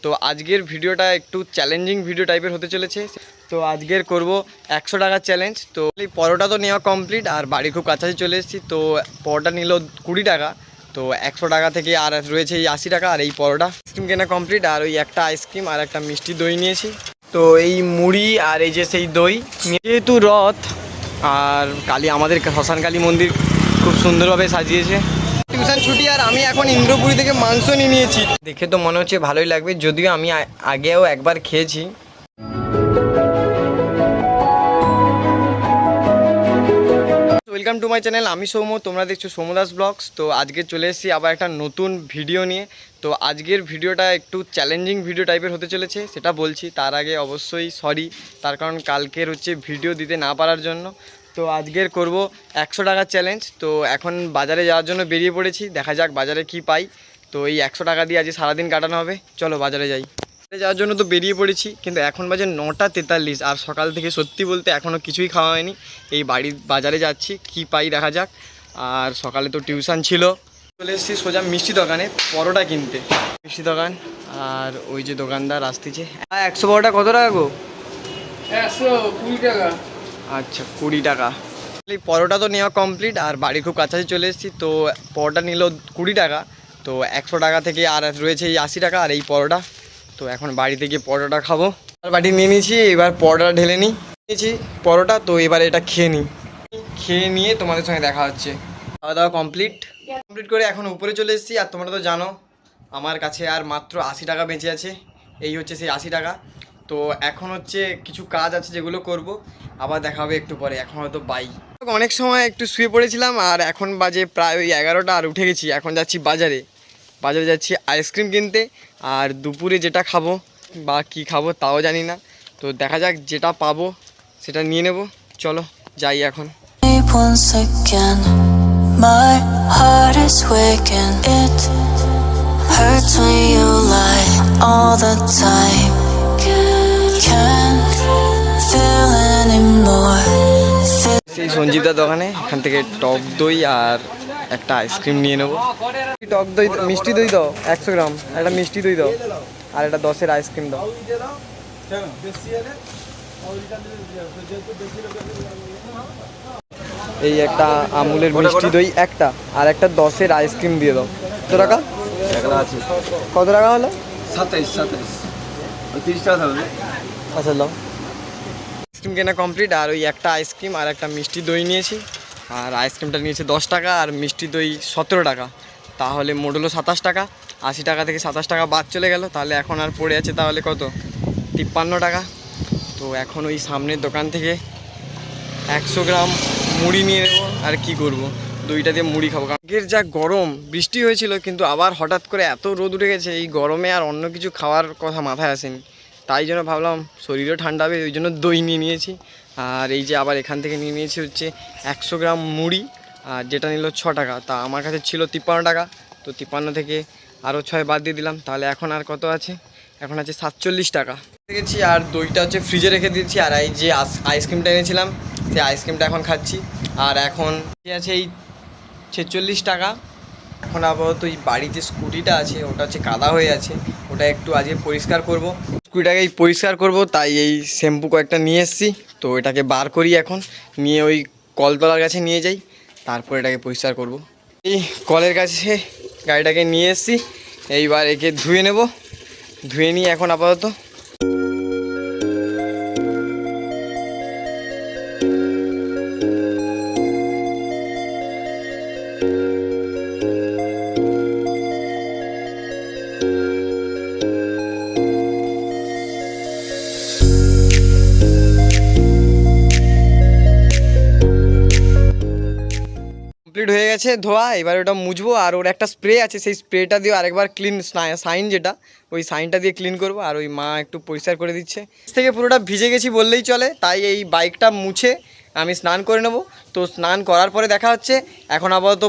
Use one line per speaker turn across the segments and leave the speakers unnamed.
তো আজকের ভিডিওটা একটু চ্যালেঞ্জিং ভিডিও টাইপের হতে চলেছে। তো আজকের করব 100 টাকার চ্যালেঞ্জ। তো এই পরোটা তো নেওয়া কমপ্লিট আর বাড়ি খুব কাছাকাছি চলে এসেছি। তো পরোটা নিল 20 টাকা। তো 100 টাকা থেকে আর রয়েছে এই 80 টাকা। আর এই পরোটা আইসক্রিম কেনা কমপ্লিট আর ওই একটা আইসক্রিম আর একটা মিষ্টি দই নিয়েছি। তো এই মুড়ি আর এই যে সেই দই, যেহেতু রথ আর কালী আমাদের শ্মশানকালী মন্দির খুব সুন্দরভাবে সাজিয়েছে। টিউশন ছুটি আর আমি এখন ইন্দ্রপুরি থেকে মাংস নিয়েছি। দেখে তো মনে হচ্ছে ভালোই লাগবে, যদিও আমি আগেও একবার খেয়েছি। ওয়েলকাম টু মাই চ্যানেল, আমি সৌম্য, তোমরা দেখছো সৌম্যদাস ব্লগস। তো আজকে চলে এসেছি আবার একটা নতুন ভিডিও নিয়ে। তো আজকের ভিডিওটা একটু চ্যালেঞ্জিং ভিডিও টাইপের হতে চলেছে, সেটা বলছি। তার আগে অবশ্যই সরি, তার কারণ কালকের ভিডিও দিতে না পারার জন্য। তো আজকের করব 100 টাকার চ্যালেঞ্জ। তো এখন বাজারে যাওয়ার জন্য বেরিয়ে পড়েছি, দেখা যাক বাজারে কি পাই। তো এই 100 টাকা দিয়ে আজ সারাদিন কাটানো হবে। চলো বাজারে যাই। যাওয়ার জন্য তো বেরিয়ে পড়েছি, কিন্তু এখন বাজে 9টা 43 আর সকাল থেকে সত্যি বলতে এখনও কিছুই খাওয়া হয়নি। এই বাজারে যাচ্ছি, কি পাই দেখা যাক। আর সকালে তো টিউশন ছিল। চলে এসেছি সোজা মিষ্টি দোকানে পরোটা কিনতে। মিষ্টি দোকান আর ওই যে দোকানদার আসতেছে। 100 পরোটা কত টাকা গো?
120 টাকা।
আচ্ছা 20 টাকা। এই পরোটা তো নেওয়া কমপ্লিট আর বাড়ি খুব কাছাকাছি চলে এসেছি। তো পরোটা নিল 20 টাকা। তো 100 টাকা থেকে আর রয়েছে এই 80 টাকা আর এই পরোটা। তো এখন বাড়িতে গিয়ে পরোটা খাবো। আর বাড়ি নিয়ে নিয়েছি, এবার পরোটা ঢেলে নিয়েছি পরোটা। তো এবার এটা খেয়ে নিই, খেয়ে নিয়ে তোমাদের সঙ্গে দেখা হচ্ছে। খাওয়া দাওয়া কমপ্লিট করে এখন উপরে চলে এসেছি। আর তোমরা তো জানো আমার কাছে আর মাত্র 80 টাকা বেঁচে আছে। এই হচ্ছে সেই 80 টাকা। তো এখন কিছু কাজ আছে যেগুলো করব, আবার দেখা হবে একটু পরে। এখন হয়তো অনেক সময় একটু শুয়ে পড়েছিলাম আর এখন বাজে প্রায় ওই 11টা আর উঠে গেছি। এখন যাচ্ছি বাজারে যাচ্ছি আইসক্রিম কিনতে। আর দুপুরে যেটা খাবো বা কি খাবো তাও জানি না। তো দেখা যাক, যেটা পাবো সেটা নিয়ে নেব। চলো যাই এখন।
Once again, my heart is waking. It hurts when you lie all the time. Can't feel anymore.
সেই সঞ্জীবদার দোকানে এখান থেকে টক দই আর একটা আইসক্রিম নিয়ে নেবো। টক দই, মিষ্টি দই দাও 100 গ্রাম, একটা মিষ্টি দই দাও আর একটা 10-এর আইসক্রিম দাও। এই একটা আমুলের মিষ্টি দই একটা আর একটা 10-এর আইসক্রিম দিয়ে দাও। কত টাকা? কত টাকা হলো?
27 30 টাকা হবে।
আচ্ছা দাও। আইসক্রিম কেনা কমপ্লিট আর ওই একটা আইসক্রিম আর একটা মিষ্টি দই নিয়েছি। আর আইসক্রিমটা নিয়েছে 10 টাকা আর মিষ্টি দই 17 টাকা। তাহলে মোট হলো 27 টাকা। 80 টাকা থেকে 27 টাকা বাদ চলে গেল। তাহলে এখন আর পড়ে আছে তাহলে কত? 53 টাকা। তো এখন ওই সামনের দোকান থেকে 100 গ্রাম মুড়ি নিয়ে নেবো। আর কি করব, দইটা দিয়ে মুড়ি খাবো। আগের যা গরম, বৃষ্টি হয়েছিল কিন্তু আবার হঠাৎ করে এত রোদ উঠে গেছে, এই গরমে আর অন্য কিছু খাওয়ার কথা মাথায় আসেনি। তাই জন্য ভাবলাম শরীরও ঠান্ডা হবে, ওই জন্য দই নিয়ে নিয়েছি। আর এই যে আবার এখান থেকে নিয়ে নিয়েছি 100 গ্রাম মুড়ি, আর যেটা নিল 6 টাকা। তা আমার কাছে ছিল 53 টাকা। তো 53 থেকে আরও 6 বাদ দিয়ে দিলাম। তাহলে এখন আর কত আছে? এখন আছে 47 টাকা গেছি। আর দইটা ফ্রিজে রেখে দিয়েছি। আর এই যে আইসক্রিমটা এনেছিলাম সেই আইসক্রিমটা এখন খাচ্ছি। আর এখন আছে এই 46 টাকা। এখন আপাতত এই বাড়িতে স্কুটিটা আছে, ওটা কাদা হয়ে আছে, ওটা একটু আজকে পরিষ্কার করব। স্কুটিটাকে পরিষ্কার করব, তাই এই শ্যাম্পু কয়েকটা নিয়ে এসেছি। তো এটাকে বার করি, এখন নিয়ে ওই কলতলার কাছে নিয়ে যাই, তারপর এটাকে পরিষ্কার করব। এই কলের কাছে গাড়িটাকে নিয়ে এসেছি, এইবার একে ধুয়ে নেব। ধুয়ে নিই এখন আপাতত। কমপ্লিট হয়ে গেছে ধোয়া, এবার ওটা মুছবো। আর ওর একটা স্প্রে আছে, সেই স্প্রেটা দিয়ে আরেকবার ক্লিন, সাইন যেটা, ওই সাইনটা দিয়ে ক্লিন করব। আর ওই মা একটু পরিষ্কার করে দিচ্ছে। থেকে পুরোটা ভিজে গেছি বললেই চলে, তাই এই বাইকটা মুছে আমি স্নান করে নেব। তো স্নান করার পরে দেখা হচ্ছে। এখন আপাতত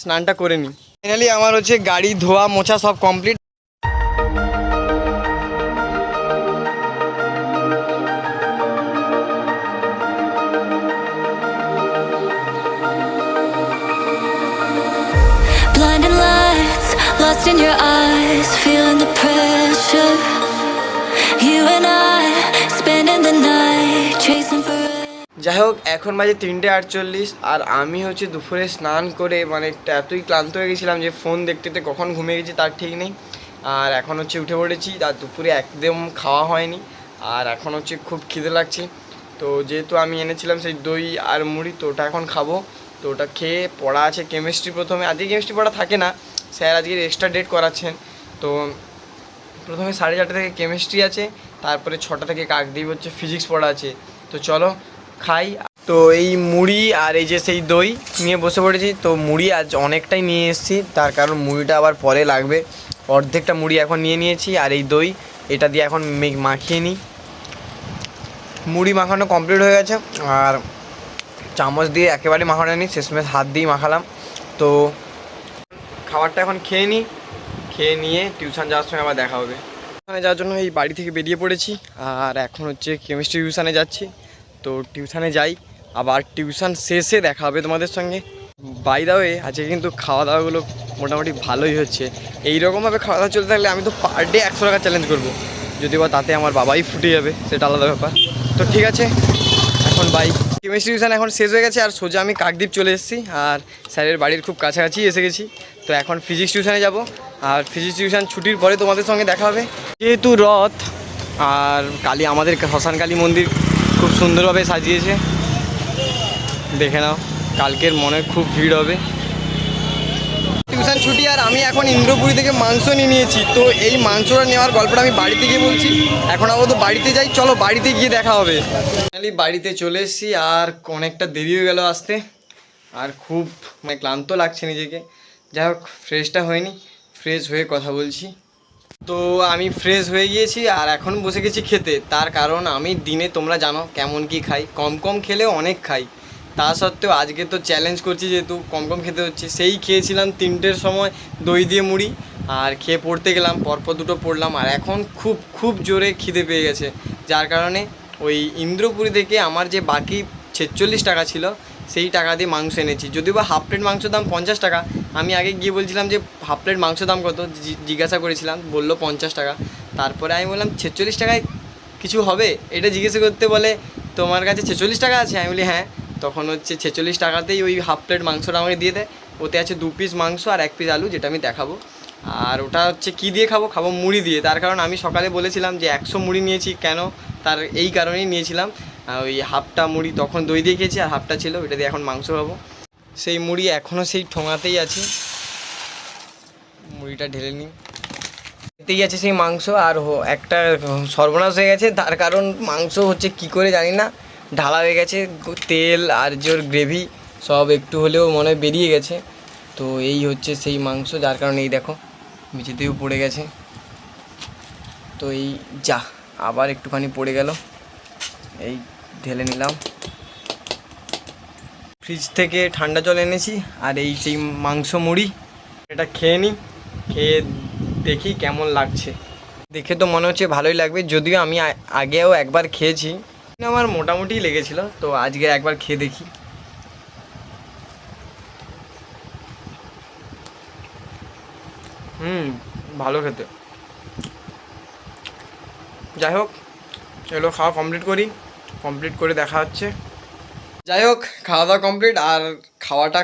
স্নানটা করে নিই। ফাইনালি আমার গাড়ি ধোয়া মোছা সব complete.
Blinding lights, lost in your eyes, feeling the pressure. You and I spending the night chasing forever.
যাই হোক, এখন বাজে 3:48 আর আমি হচ্ছে দুপুরে স্নান করে মানে এতই ক্লান্ত হয়ে গেছিলাম যে ফোন দেখতে দেখতে কখন ঘুমিয়ে গেছি তার ঠিক নেই। আর এখন হচ্ছে উঠে পড়েছি, আর দুপুরে একদম খাওয়া হয়নি, আর এখন হচ্ছে খুব খিদে লাগছে। তো যেহেতু আমি এনেছিলাম সেই দই আর মুড়ি, তো ওটা এখন খাবো। তো ওটা খেয়ে পড়া আছে কেমিস্ট্রি, প্রথমে আজকে কেমিস্ট্রি পড়া থাকে না, স্যার আজকে এক্সট্রা ডেট করাচ্ছেন। তো প্রথমে 4:30 থেকে কেমিস্ট্রি আছে, তারপরে 6টা থেকে কাকদ্বীপ হচ্ছে ফিজিক্স পড়া আছে। তো চলো খাই। তো এই মুড়ি আর এই যে সেই দই নিয়ে বসে পড়েছি। তো মুড়ি আজ অনেকটাই নিয়ে এসেছি, তার কারণ মুড়িটা আবার পরে লাগবে। অর্ধেকটা মুড়ি এখন নিয়ে নিয়েছি, আর এই দই এটা দিয়ে এখন মাখিয়ে নিই। মুড়ি মাখানো কমপ্লিট হয়ে গেছে, আর চামচ দিয়ে একেবারে মাখানো নিই, শেষমেশ হাত দিয়েই মাখালাম। তো খাবারটা এখন খেয়ে নিই, খেয়ে নিয়ে টিউশন যাওয়ার সময় আবার দেখা হবে। টিউশনে যাওয়ার জন্য এই বাড়ি থেকে বেরিয়ে পড়েছি, আর এখন হচ্ছে কেমিস্ট্রি টিউশনে যাচ্ছি। তো টিউশনে যাই, আবার টিউশন শেষে দেখা হবে তোমাদের সঙ্গে। বাই দা ওয়ে, আজকে কিন্তু খাওয়া দাওয়াগুলো মোটামুটি ভালোই হচ্ছে। এইরকমভাবে খাওয়া দাওয়া চলতে থাকলে আমি তো পার ডে 100 টাকা চ্যালেঞ্জ করবো, যদি বা তাতে আমার বাবাই ফুটে যাবে, সেটা আলাদা ব্যাপার। তো ঠিক আছে, এখন বাই। কেমিস্ট্রি টিউশন এখন শেষ হয়ে গেছে, আর সোজা আমি কাকদ্বীপ চলে এসেছি, আর স্যারের বাড়ির খুব কাছাকাছি এসে গেছি। তো এখন ফিজিক্স টিউশনে যাব, আর ফিজিক্স টিউশন ছুটির পরে তোমাদের সঙ্গে দেখা হবে। যেহেতু রথ, আর কালী আমাদের শ্মশান কালী মন্দির খুব সুন্দরভাবে সাজিয়েছে, দেখে নাও। কালকের মনে খুব ভিড় হবে। টিউশন ছুটি, আর আমি এখন ইন্দ্রপুরী থেকে মাংস নিয়ে নিয়েছি। তো এই মাংসটা নেওয়ার গল্পটা আমি বাড়িতে গিয়ে বলছি। এখন আপাতত বাড়িতে যাই, চলো বাড়িতে গিয়ে দেখা হবে। ফাইনালি বাড়িতে চলে এসেছি, আর অনেকটা দেরি হয়ে গেল আসতে, আর খুব মানে ক্লান্ত লাগছে নিজেকে। যাই হোক, ফ্রেশটা হয়নি, ফ্রেশ হয়ে কথা বলছি। তো আমি ফ্রেশ হয়ে গিয়েছি, আর এখন বসে গেছি খেতে। তার কারণ আমি দিনে তোমরা জানো কেমন কি খাই, কম কম খেলেও অনেক খাই। তা সত্ত্বেও আজকে তো চ্যালেঞ্জ করছি, যেহেতু কম কম খেতে হচ্ছে। সেই খেয়েছিলাম 3টের সময় দই দিয়ে মুড়ি, আর খেয়ে পড়তে গেলাম, পরপর 2টো পড়লাম, আর এখন খুব খুব জোরে খিদে পেয়ে গেছে। যার কারণে ওই ইন্দ্রপুরী থেকে আমার যে বাকি 46 টাকা ছিল, সেই টাকা দিয়ে মাংস এনেছি। যদিও বা হাফ প্লেট মাংসের দাম 50 টাকা। আমি আগে গিয়ে বলছিলাম যে হাফ প্লেট মাংসের দাম কত, জিজ্ঞাসা করেছিলাম, বললো 50 টাকা। তারপরে আমি বললাম 46 টাকায় কিছু হবে, এটা জিজ্ঞাসা করতে বলে তোমার কাছে 46 টাকা আছে। আমি বলি হ্যাঁ। তখন হচ্ছে 46 টাকাতেই ওই হাফ প্লেট মাংসটা আমাকে দিয়ে দেয়। ওতে আছে 2 পিস মাংস আর 1 পিস আলু, যেটা আমি দেখাবো। আর ওটা হচ্ছে কী দিয়ে খাবো মুড়ি দিয়ে। তার কারণ আমি সকালে বলেছিলাম যে 100 মুড়ি নিয়েছি, কেন তার এই কারণেই নিয়েছিলাম। ওই হাফটা মুড়ি তখন দই দিয়ে খেয়েছি, আর হাফটা ছিল ওটা দিয়ে এখন মাংস খাবো। সেই মুড়ি এখনও সেই ঠোঙাতেই আছে, মুড়িটা ঢেলে নিই। এতেই আছে সেই মাংস, আর একটা সর্বনাশ হয়ে গেছে। তার কারণ মাংস হচ্ছে কি করে জানি না, ঢালা হয়ে গেছে, তেল আর জোর গ্রেভি সব একটু হলেও মনে হয় বেরিয়ে গেছে। তো এই হচ্ছে সেই মাংস, যার কারণে এই দেখো মেঝেতেও পড়ে গেছে। তো এই যা আবার একটুখানি পড়ে গেল, এই ঢেলে নিলাম। ফ্রিজ থেকে ঠান্ডা জল এনেছি, আর এই সেই মাংস মুড়ি, এটা খেয়ে নিই, খেয়ে দেখি কেমন লাগছে। দেখে তো মনে হচ্ছে ভালোই লাগবে, যদিও আমি আগেও একবার খেয়েছি, আমার মোটামুটি লেগেছিল। তো আজকে একবার খেয়ে দেখি। ভালো খেতে। যাই হোক, এগুলো খাওয়া কমপ্লিট করে দেখা হচ্ছে। যাই হোক, খাওয়া দাওয়া কমপ্লিট, আর খাওয়াটা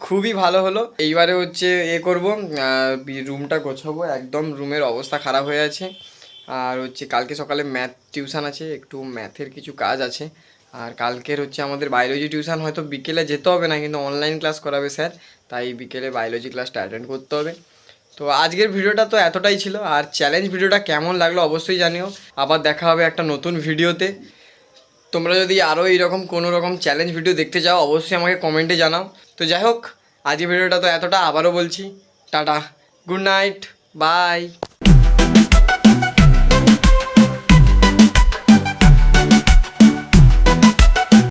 খুবই ভালো হলো। এইবারে হচ্ছে করবো, রুমটা গোছাবো, একদম রুমের অবস্থা খারাপ হয়ে আছে। আর হচ্ছে কালকে সকালে ম্যাথ টিউশন আছে, একটু ম্যাথের কিছু কাজ আছে। আর কালকের হচ্ছে আমাদের বায়োলজি টিউশন, হয়তো বিকেলে যেতে হবে না, কিন্তু অনলাইন ক্লাস করাবে স্যার, তাই বিকেলে বায়োলজি ক্লাসটা অ্যাটেন্ড করতে হবে। তো আজকের ভিডিওটা তো এতটাই ছিল, আর চ্যালেঞ্জ ভিডিওটা কেমন লাগলো অবশ্যই জানিও। আবার দেখা হবে একটা নতুন ভিডিওতে। তোমরা যদি আরও এইরকম কোনো রকম চ্যালেঞ্জ ভিডিও দেখতে চাও, অবশ্যই আমাকে কমেন্টে জানাও। তো যাই হোক, আজকের ভিডিওটা তো এতটা, আবারও বলছি টাটা, গুড নাইট, বাই।